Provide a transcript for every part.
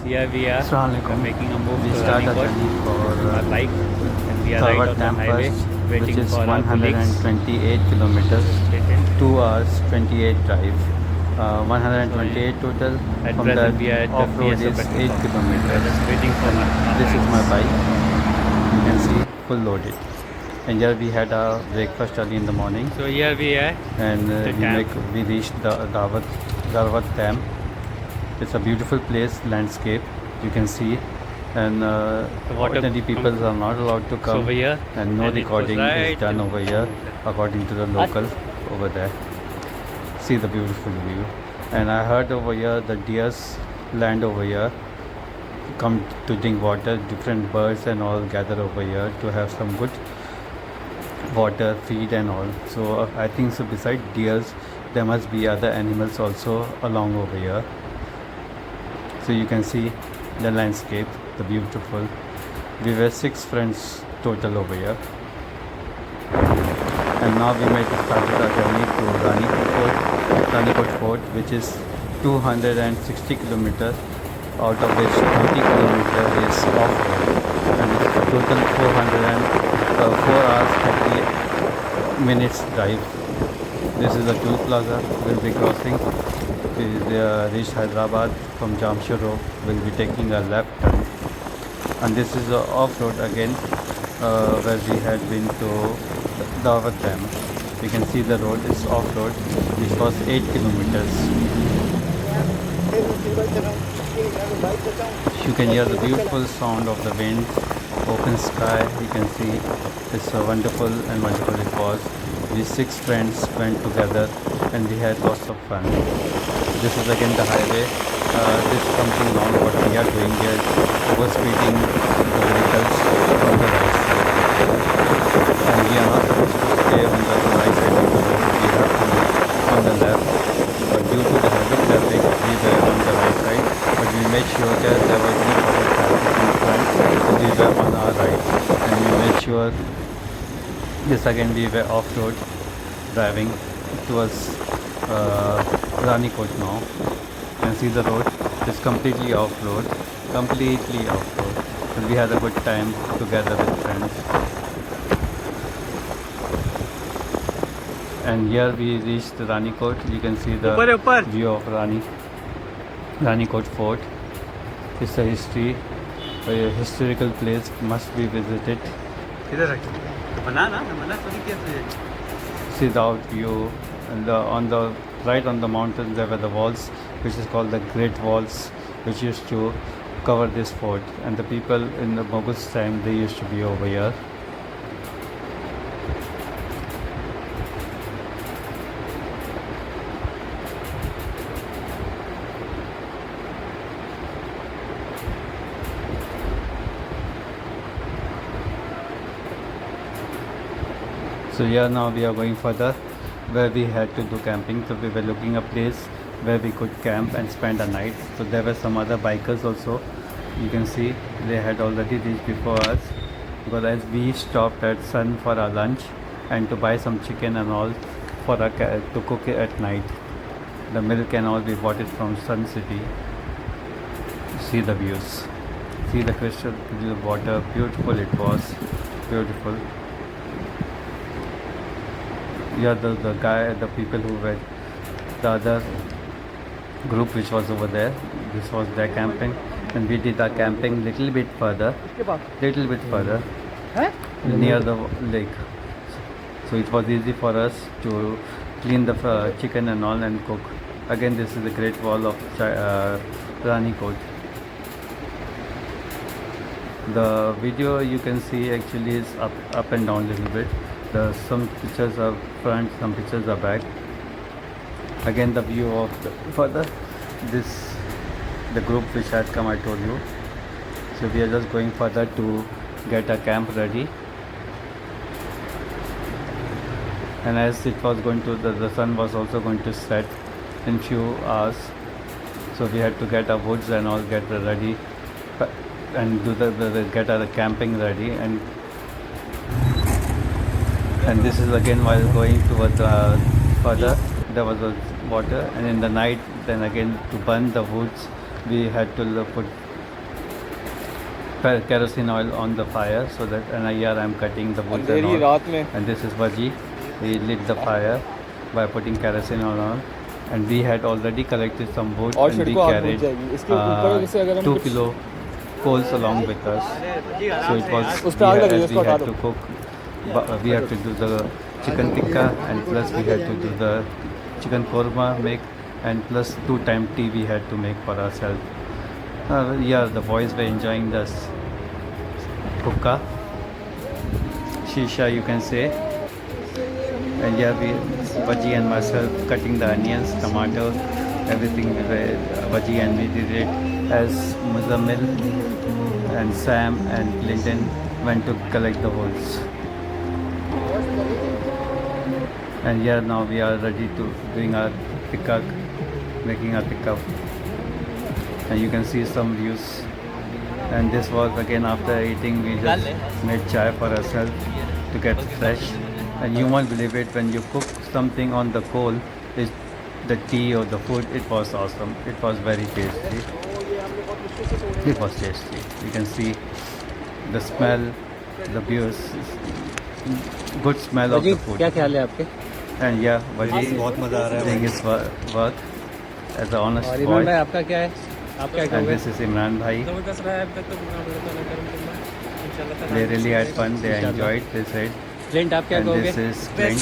here we are Assalamualaikum. making a move We to start our Ranikot journey for on our bike, and we are right Tawar on the Dam highway first, which waiting is for our colleagues 128 kilometers, to get in. 2 hours 28 drive, So 128 total. at From that present we are at the off-road BSO is petrol 8 pump. We are kilometers, just waiting for and our this is my rides. bike. You can see full loaded. And here we had our breakfast early in the morning, So here we are, and the dam. we reached the Darwat Dam. It's a beautiful place, landscape you can see, and The water ordinary people are not allowed to come, over here, and no and it goes recording right is done to- over here according to the local over there. See the beautiful view, and I heard over here the deers land over here, come to drink water. Different birds and all gather over here to have some good water, feed and all. So I think so beside deers there must be other animals also along over here. So you can see the landscape, the beautiful. We were 6 friends total over here, and now we might start our journey to Ranikot Fort, which is 260 kilometers, out of which 20 kilometers is off-road, and it's total 4 hours 30 minutes drive. This is the toll plaza we'll be crossing. We reach Hyderabad from Jamshedpur. We'll be taking a left turn, and this is the off-road again, where we had been to Dawat Dam. You can see the road is off-road, which was 8 kilometers. You can hear the beautiful sound of the wind, open sky. You can see it's wonderful, and wonderful it was. We 6 friends went together, and we had lots of fun. This is again the highway. This is something wrong what we are doing here. Over speeding the vehicles on the right side, and we are not supposed to stay on the right side of the road. We have to be on the left, but due to the heavy traffic we were on the right side, but we made sure that there was no other traffic in front, so we were on our right, and we made sure this again we were off-road driving towards Ranikot now. You can see the road is completely off-road, but we had a good time together with friends. And here we reached Ranikot. You can see the view of Ranikot Fort. It's a historical place, must be visited. See the out view, and on the right on the mountain there were the walls, which is called the Great Walls, which used to cover this fort, and the people in the Mughals time they used to be over here. So here now we are going further, where we had to do camping. So we were looking a place where we could camp and spend a night. So there were some other bikers also. You can see they had already reached before us, because as we stopped at Sun for our lunch and to buy some chicken and all for to cook it at night. The milk and all we bought it from Sun City. See the views, see the crystal clear water, beautiful it was, beautiful. Yeah, the people who were the other group which was over there, this was their camping, and we did our camping little bit further near the lake. So it was easy for us to clean the chicken and all and cook. Again, this is the Great Wall of Ranikot. The video you can see actually is up and down a little bit. Some pictures are front, some pictures are back. Again the view of further the group which had come, I told you. So we are just going further to get a camp ready, and as it was going to the sun was also going to set in few hours, so we had to get our woods and all get ready and do get our camping ready. And this is again while going towards further there was a water, and in the night then again to burn the woods we had to put kerosene oil on the fire so that, and here I'm cutting the wood and Andheri all. रात में And this is Vaji. He lit the fire by putting kerosene oil on. And we had already collected some wood और and we छिड़को आग बुझ carried जाएगी इसके ऊपर जैसे अगर हम 2 कुछ kilo coals along with us. So it was, उस पे आग लगी है, as we उसको हटा had दो। to cook, we had to do the chicken tikka and plus we had to do the chicken korma make, and plus 2 time tea we had to make for ourselves. Yeah, the boys were enjoying this hookah, shisha you can say. And yeah, Vaji and myself cutting the onions, tomato, everything. Vaji and me did it as Muzammil and Sam and Clinton went to collect the woods. And yeah, now we are ready to doing our tikka, making our tikka. And you can see some views. And this was again after eating, we just made chai for ourselves to get fresh. And you won't believe it, when you cook something on the coal, the tea or the food, it was awesome. It was very tasty. It was tasty. You can see the smell, the views, good smell of the food. क्या ख्याल है आपके? And yeah, Vaji बहुत मज़ा आ रहा है doing his work as an honest और इमरान भाई boy. आपका क्या है? आप क्या And कहोगे? this is Imran Bhai. जबरदस्त रहा है अब तक तो इंशाल्लाह They really had fun. They enjoyed. They said. Clint आप क्या And कहोगे? this is Clint.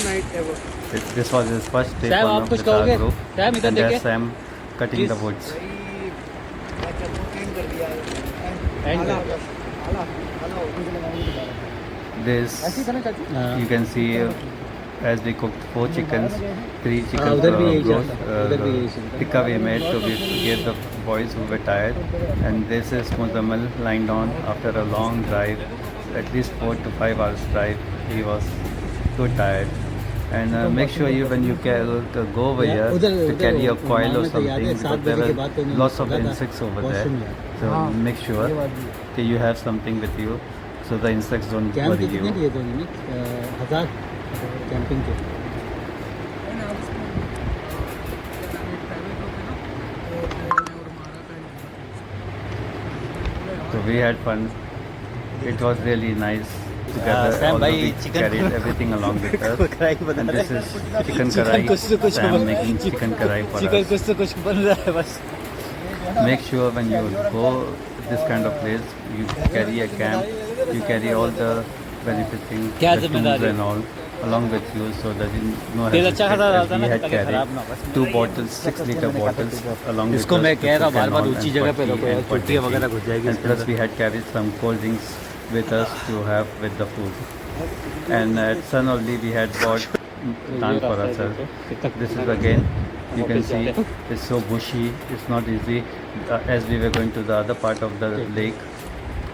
This was his first trip Sam, on आप with कुछ our कहोगे? group. Sam, इधर And there's देखिए। Sam cutting the woods. This you can see as we cooked 4 chickens, 3 chickens उधर भी यही roast, चलता है, उधर भी यही चलता है। tikka we made to give the boys who were tired. And this is Muzammil lying down after a long drive, at least 4 to 5 hours drive. He was so tired. And make sure you when you go over here to carry a coil or something, because there were lots of insects over there. So make sure that you have something with you so the insects don't worry you. ये दोनों में 1000 camping के So we had fun. It was really nice together. Sam Although bhai, we chicken carried everything along with us. And this is chicken karai. Sam making chicken karai for chicken us. कुछ तो कुछ बन रहा है बस Make sure when you go this kind of place, you carry a camp. You carry all the benefiting क्या the tools जिम्मेदारी? and all along with you, so that you no तेल अच्छा खासा hesitate. डालता As ना we had ताकि खराब ना हो carried 2 bottles, 6-liter bottles along with इसको us मैं to कह रहा cook bar and bar all, ऊंची and जगह for पे tea रखो यार and for चुट्टियाँ tea. वगैरह घुस जाएगी And इसके plus अंदर we had carried some cold drinks with us to have with the food. And at Sun only we had bought naan for ourselves. This is again, you can see it's so bushy, it's not easy. As we were going to the other part of the lake,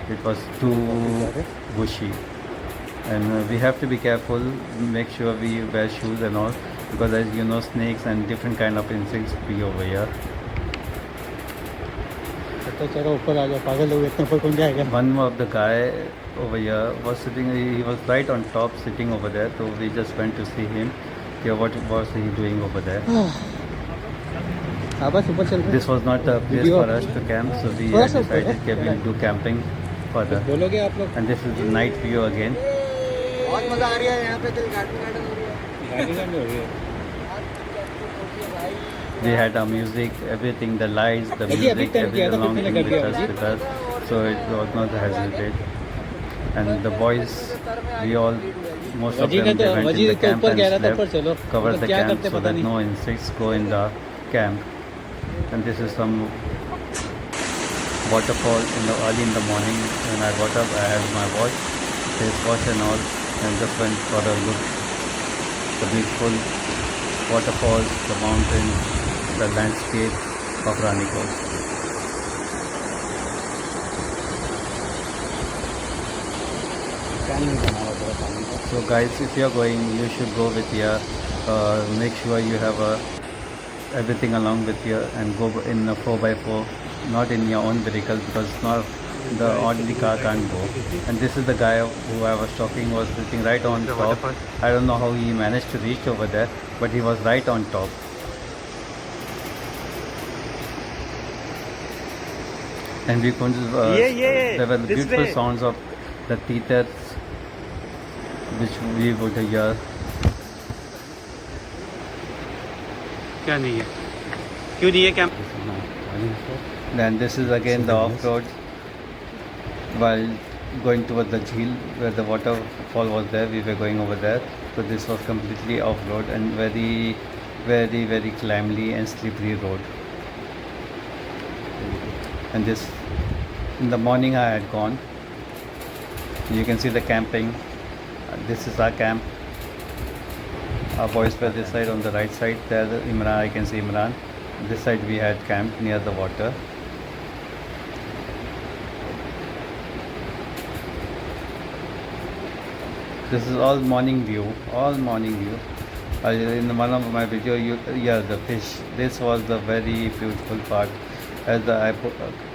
it was too bushy. And we have to be careful, make sure we wear shoes and all, because as you know, snakes and different kind of insects be over here. तो चलो ऊपर आ जाओ पागल लोग इतने ऊपर कौन जाएगा One of the guy over here was sitting, he was right on top sitting over there, so we just went to see him. Yeah, what was he doing over there? हाँ बस ऊपर चल रहे This was not a place for us to camp, so we थोड़ा had सा ऊपर decided that we'll do camping further. बोलोगे आप लोग And this is the night view again. बहुत मजा आ रही है यहाँ पे दिल गार्डन हो रही है We had our music, everything, the lights, the अभी music, turn किया everything था, along फिर with मैंने कर us, so it was not hesitate. And the boys, we all, most of वजी them, ने they तो went वजी in the तो camp ऊपर and कह रहा था ऊपर slept, चलो cover मतलब the क्या camp करते so पता that नहीं no insects go in the camp. And this is some waterfall early in the morning. When I got up, I had my watch, face wash and all, and just went for a look. The beautiful waterfalls, the mountains, the landscape of Ranikot. So guys, if you're going, you should go with your, make sure you have everything along with you and go in a 4x4, not in your own vehicle, because not the ordinary car can't go. And this is the guy who I was talking was sitting right on top. I don't know how he managed to reach over there, but he was right on top. And we could, there were this beautiful way. sounds of the teeters which we would hear. क्या नहीं है क्यों नहीं है क्या Then this is again the off-road while going towards the Jheel where the waterfall was there. We were going over there. So this was completely off-road and very, very, very climbly and slippery road. And this, in the morning I had gone. You can see the camping. This is our camp. Our boys were this side on the right side. There Imran, I can see Imran. This side we had camped near the water. This is all morning view, all morning view. In one of my video, the fish. This was the very beautiful part. As I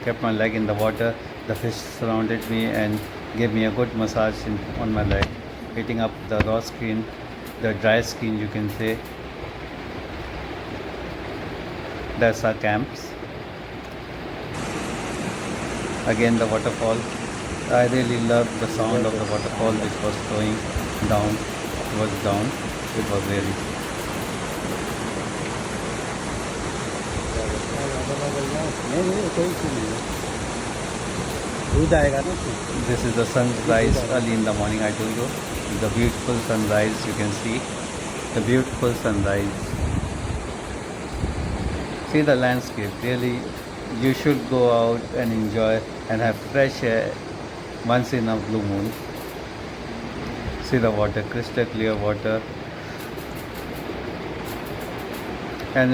kept my leg in the water, the fish surrounded me and gave me a good massage on my leg, hitting up the raw skin, the dry skin, you can say. That's our camps. Again the waterfall. I really loved the sound of the waterfall which was flowing down. It was really. This is the sunrise early in the morning. I told you the beautiful sunrise. You can see the beautiful sunrise. See the landscape. Really, you should go out and enjoy and have fresh air once in a blue moon. See the water, crystal clear water. And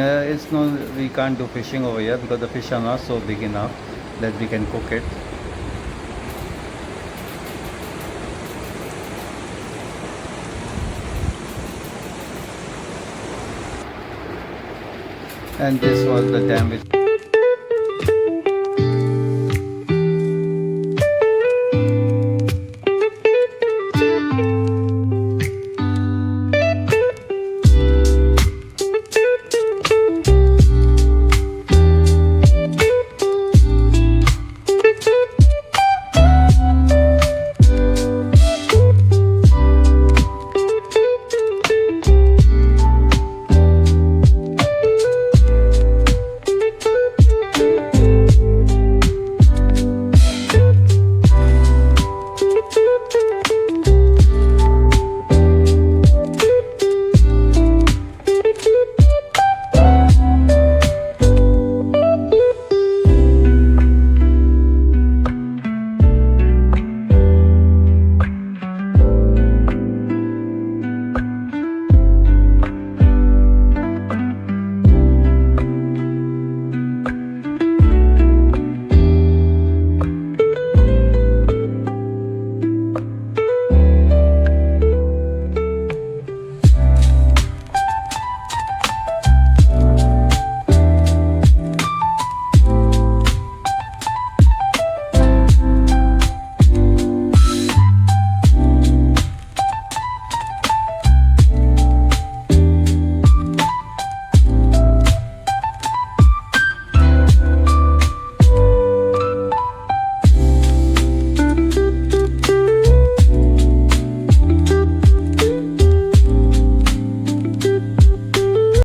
we can't do fishing over here because the fish are not so big enough that we can cook it. And this was the dam which